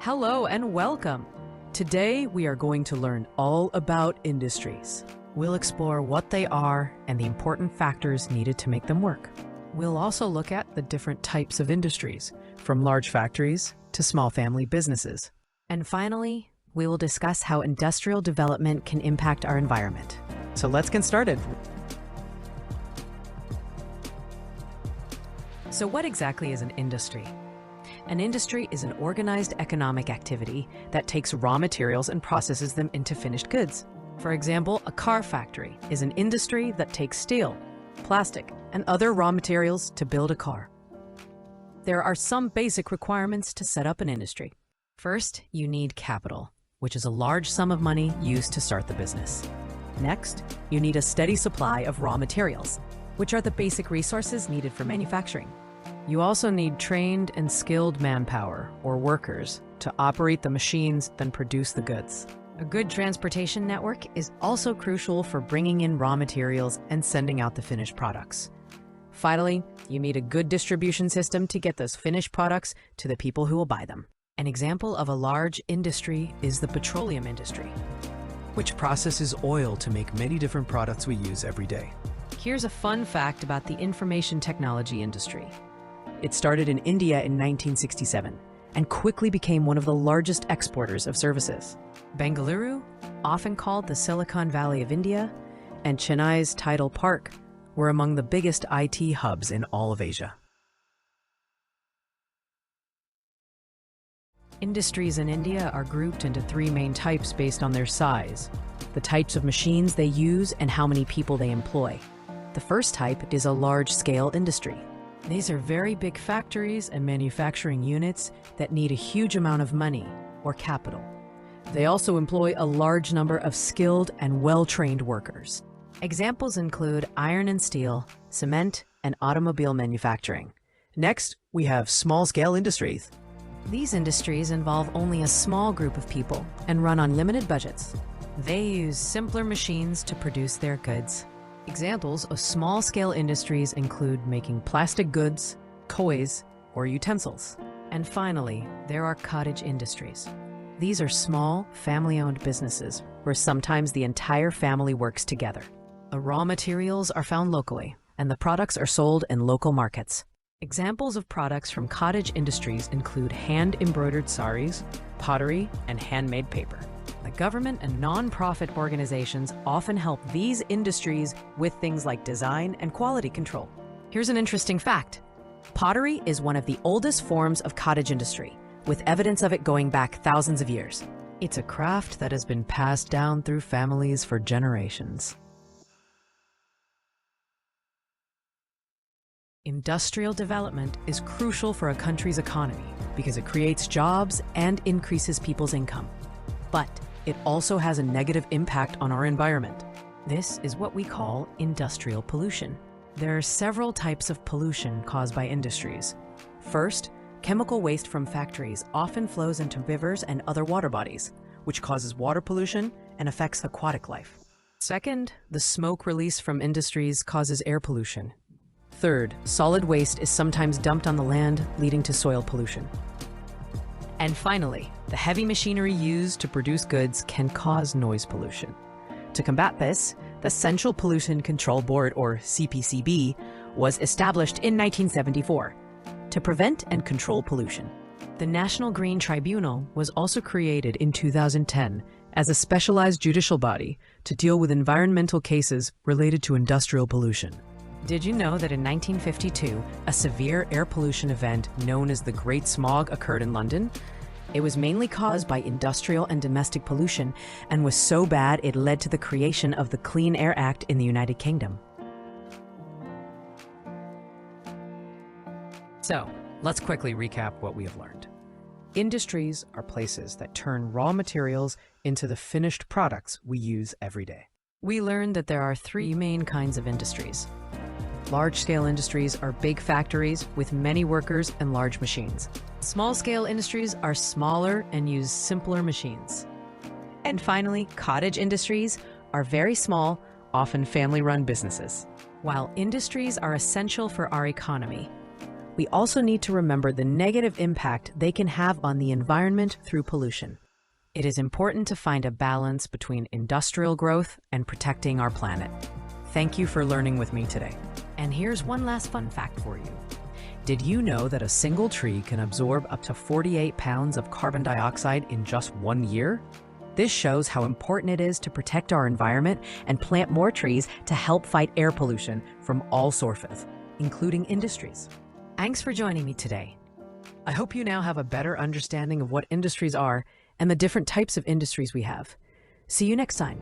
Hello and welcome. Today we are going to learn all about industries. We'll explore what they are and the important factors needed to make them work. We'll also look at the different types of industries, from large factories to small family businesses. And finally, we will discuss how industrial development can impact our environment. So let's get started. So what exactly is an industry? An industry is an organized economic activity that takes raw materials and processes them into finished goods. For example, a car factory is an industry that takes steel, plastic, and other raw materials to build a car. There are some basic requirements to set up an industry. First, you need capital, which is a large sum of money used to start the business. Next, you need a steady supply of raw materials, which are the basic resources needed for manufacturing. You also need trained and skilled manpower, or workers, to operate the machines then produce the goods. A good transportation network is also crucial for bringing in raw materials and sending out the finished products. Finally, you need a good distribution system to get those finished products to the people who will buy them. An example of a large industry is the petroleum industry, which processes oil to make many different products we use every day. Here's a fun fact about the information technology industry. It started in India in 1967 and quickly became one of the largest exporters of services. Bengaluru, often called the Silicon Valley of India, and Chennai's Tidal Park were among the biggest IT hubs in all of Asia. Industries in India are grouped into three main types based on their size, the types of machines they use, and how many people they employ. The first type is a large-scale industry. These are very big factories and manufacturing units that need a huge amount of money or capital. They also employ a large number of skilled and well-trained workers. Examples include iron and steel, cement, and automobile manufacturing. Next, we have small-scale industries. These industries involve only a small group of people and run on limited budgets. They use simpler machines to produce their goods. Examples of small-scale industries include making plastic goods, toys, or utensils. And finally, there are cottage industries. These are small, family-owned businesses where sometimes the entire family works together. The raw materials are found locally, and the products are sold in local markets. Examples of products from cottage industries include hand-embroidered saris, pottery, and handmade paper. The government and non-profit organizations often help these industries with things like design and quality control. Here's an interesting fact. Pottery is one of the oldest forms of cottage industry, with evidence of it going back thousands of years. It's a craft that has been passed down through families for generations. Industrial development is crucial for a country's economy because it creates jobs and increases people's income. But it also has a negative impact on our environment. This is what we call industrial pollution. There are several types of pollution caused by industries. First, chemical waste from factories often flows into rivers and other water bodies, which causes water pollution and affects aquatic life. Second, the smoke released from industries causes air pollution. Third, solid waste is sometimes dumped on the land, leading to soil pollution. And finally, the heavy machinery used to produce goods can cause noise pollution. To combat this, the Central Pollution Control Board, or CPCB, was established in 1974 to prevent and control pollution. The National Green Tribunal was also created in 2010 as a specialized judicial body to deal with environmental cases related to industrial pollution. Did you know that in 1952, a severe air pollution event known as the Great Smog occurred in London? It was mainly caused by industrial and domestic pollution and was so bad it led to the creation of the Clean Air Act in the United Kingdom. So, let's quickly recap what we have learned. Industries are places that turn raw materials into the finished products we use every day. We learned that there are three main kinds of industries. Large-scale industries are big factories with many workers and large machines. Small-scale industries are smaller and use simpler machines. And finally, cottage industries are very small, often family-run businesses. While industries are essential for our economy, we also need to remember the negative impact they can have on the environment through pollution. It is important to find a balance between industrial growth and protecting our planet. Thank you for learning with me today. And here's one last fun fact for you. Did you know that a single tree can absorb up to 48 pounds of carbon dioxide in just 1 year? This shows how important it is to protect our environment and plant more trees to help fight air pollution from all sources, including industries. Thanks for joining me today. I hope you now have a better understanding of what industries are and the different types of industries we have. See you next time.